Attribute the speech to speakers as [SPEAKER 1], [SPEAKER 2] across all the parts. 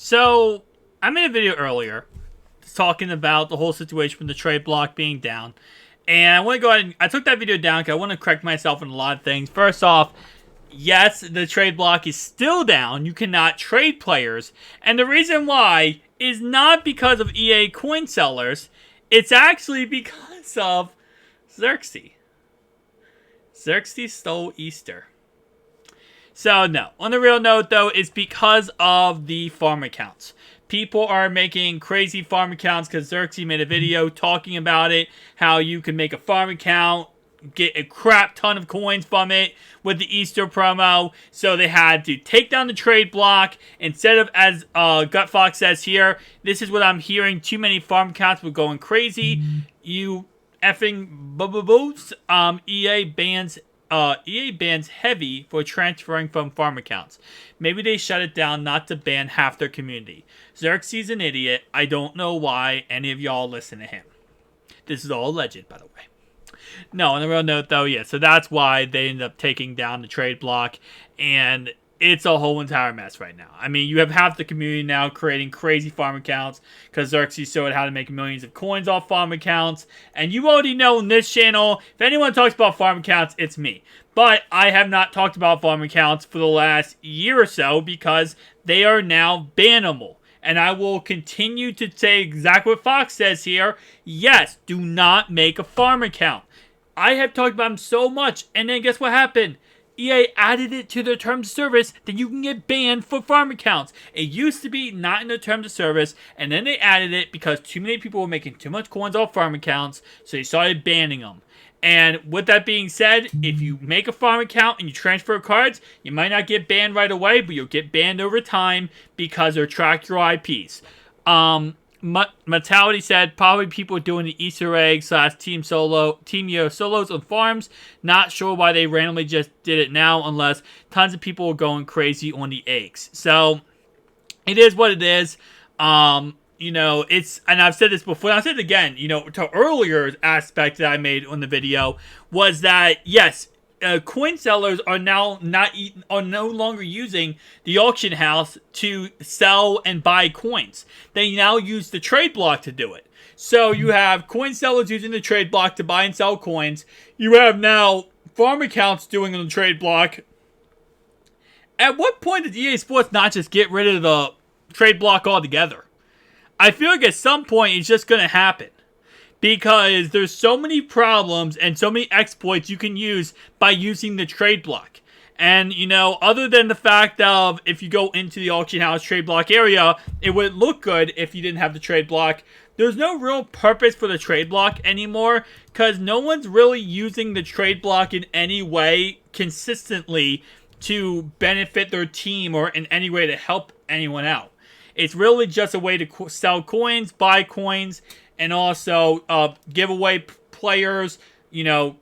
[SPEAKER 1] So, I made a video earlier talking about the whole situation with the trade block being down. And I want to go ahead and I took that video down because I want to correct myself in a lot of things. First off, yes, the trade block is still down. You cannot trade players. And the reason why is not because of EA coin sellers. It's actually because of Zirksee. Zirksee stole Easter. So, no. On the real note, though, it's because of the farm accounts. People are making crazy farm accounts because Zirksee made a video talking about it, how you can make a farm account, get a crap ton of coins from it with the Easter promo. So they had to take down the trade block instead of, as Gutfox says here, this is what I'm hearing, too many farm accounts were going crazy. You effing boo-boo-boos. EA bans heavy for transferring from farm accounts. Maybe they shut it down not to ban half their community. Zirksee's an idiot. I don't know why any of y'all listen to him. This is all alleged, by the way. No, on the real note, though, yeah. So that's why they ended up taking down the trade block, and it's a whole entire mess right now. I mean, you have half the community now creating crazy farm accounts because Zirksee showed how to make millions of coins off farm accounts. And you already know in this channel, if anyone talks about farm accounts, it's me. But I have not talked about farm accounts for the last year or so because they are now bannable. And I will continue to say exactly what Fox says here. Yes, do not make a farm account. I have talked about them so much, and then guess what happened? EA added it to their terms of service that you can get banned for farm accounts. It used to be not in the terms of service, and then they added it because too many people were making too much coins off farm accounts, so they started banning them. And with that being said, if you make a farm account and you transfer cards, you might not get banned right away, but you'll get banned over time because they'll track your IPs. Mortality said probably people doing the Easter egg / team year solos on farms. Not sure why they randomly just did it now unless tons of people were going crazy on the eggs. So it is what it is. It's, and I've said this before, and I've said it again, to earlier aspect that I made on the video was that, yes, coin sellers are now no longer using the auction house to sell and buy coins. They now use the trade block to do it. So you have coin sellers using the trade block to buy and sell coins. You have now farm accounts doing on the trade block. At what point did EA Sports not just get rid of the trade block altogether? I feel like at some point it's just going to happen. Because there's so many problems and so many exploits you can use by using the trade block. And, other than the fact of if you go into the auction house trade block area, it would look good if you didn't have the trade block. There's no real purpose for the trade block anymore because no one's really using the trade block in any way consistently to benefit their team or in any way to help anyone out. It's really just a way to sell coins, buy coins, and also give away players, give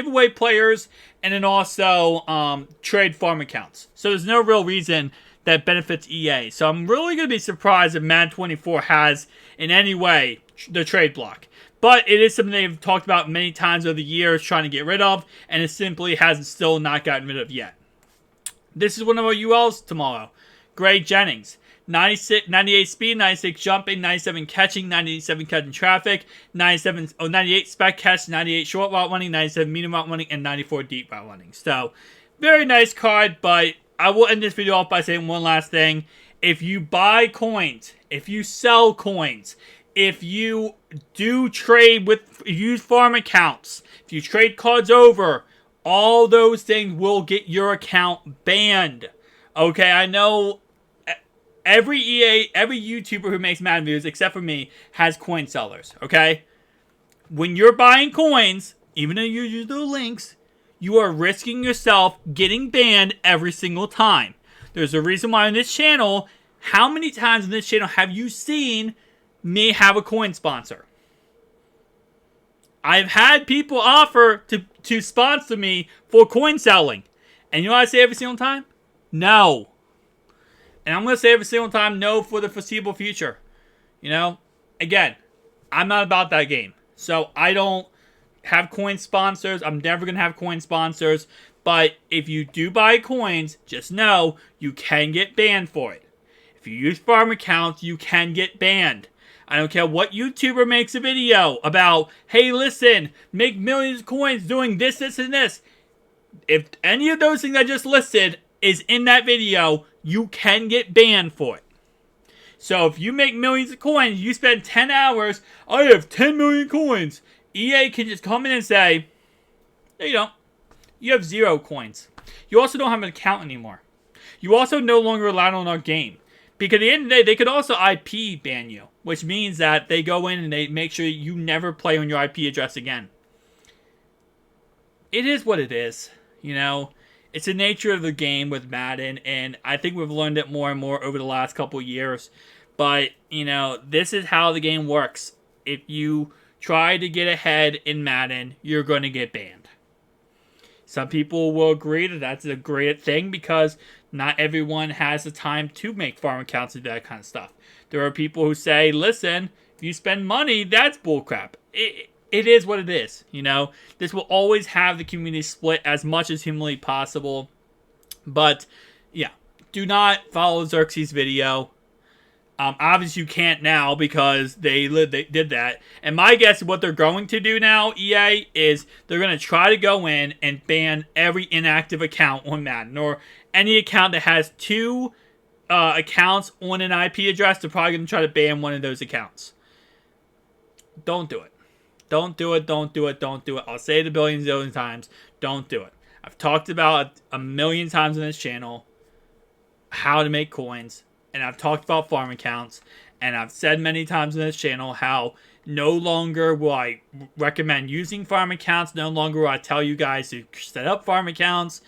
[SPEAKER 1] away players, and then also trade farm accounts. So there's no real reason that benefits EA. So I'm really going to be surprised if Madden 24 has, in any way, the trade block. But it is something they've talked about many times over the years trying to get rid of, and it simply hasn't still not gotten rid of yet. This is one of our ULs tomorrow. Greg Jennings. 98 speed, 96 jumping, 97 catching, 97 cutting traffic, 98 spec catch, 98 short route running, 97 medium route running, and 94 deep route running. So, very nice card, but I will end this video off by saying one last thing. If you buy coins, if you sell coins, if you do trade if you use farm accounts, if you trade cards over, all those things will get your account banned. Okay, I know every YouTuber who makes Madden videos, except for me, has coin sellers, okay? When you're buying coins, even though you use the links, you are risking yourself getting banned every single time. There's a reason why on this channel, how many times on this channel have you seen me have a coin sponsor? I've had people offer to sponsor me for coin selling. And you know what I say every single time? No. And I'm going to say every single time, no for the foreseeable future. Again, I'm not about that game. So I don't have coin sponsors. I'm never going to have coin sponsors. But if you do buy coins, just know you can get banned for it. If you use farm accounts, you can get banned. I don't care what YouTuber makes a video about, hey, listen, make millions of coins doing this, this, and this. If any of those things I just listed is in that video, you can get banned for it. So if you make millions of coins, you spend 10 hours, I have 10 million coins. EA can just come in and say, no, you don't. You have 0 coins. You also don't have an account anymore. You also no longer allowed on our game. Because at the end of the day, they could also IP ban you, which means that they go in and they make sure you never play on your IP address again. It is what it is, you know. It's the nature of the game with Madden, and I think we've learned it more and more over the last couple of years. But, you know, this is how the game works. If you try to get ahead in Madden, you're going to get banned. Some people will agree that that's a great thing because not everyone has the time to make farm accounts and that kind of stuff. There are people who say, listen, if you spend money, that's bullcrap. It is what it is, you know. This will always have the community split as much as humanly possible. But, yeah, do not follow Zirksee's video. Obviously, you can't now because they did that. And my guess is what they're going to do now, EA, is they're going to try to go in and ban every inactive account on Madden. Or any account that has 2 accounts on an IP address, they're probably going to try to ban one of those accounts. Don't do it. Don't do it, don't do it, don't do it. I'll say it a billion times. Don't do it. I've talked about a million times on this channel how to make coins. And I've talked about farm accounts. And I've said many times on this channel how no longer will I recommend using farm accounts. No longer will I tell you guys to set up farm accounts.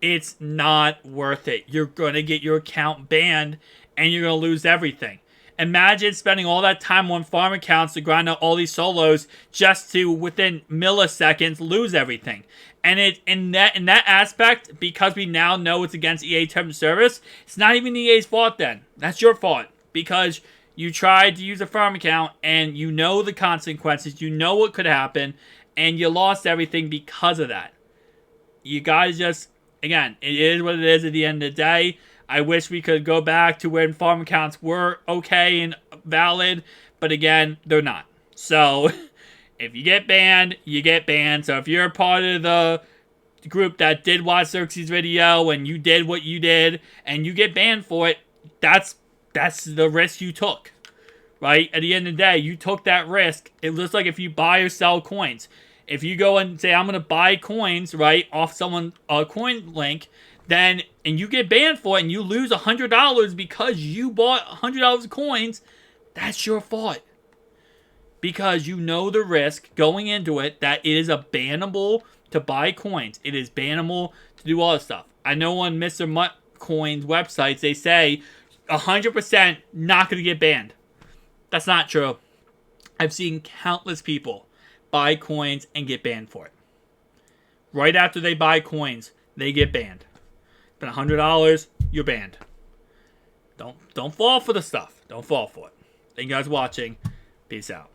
[SPEAKER 1] It's not worth it. You're going to get your account banned. And you're going to lose everything. Imagine spending all that time on farm accounts to grind out all these solos just to, within milliseconds, lose everything. And in that aspect, because we now know it's against EA terms of service, it's not even EA's fault then. That's your fault. Because you tried to use a farm account and you know the consequences, you know what could happen, and you lost everything because of that. You guys just, again, it is what it is at the end of the day. I wish we could go back to when farm accounts were okay and valid, but again, they're not. So, if you get banned, you get banned. So, if you're a part of the group that did watch Zirksee's video and you did what you did and you get banned for it, that's the risk you took, right? At the end of the day, you took that risk. It looks like if you buy or sell coins. If you go and say, I'm going to buy coins, right, off someone's coin link, then, and you get banned for it and you lose $100 because you bought $100 of coins, that's your fault. Because you know the risk going into it that it is a bannable to buy coins. It is bannable to do all this stuff. I know on Mr. Mutt Coins websites, they say 100% not going to get banned. That's not true. I've seen countless people buy coins and get banned for it. Right after they buy coins, they get banned. Spend $100, you're banned. Don't fall for the stuff. Don't fall for it. Thank you guys for watching. Peace out.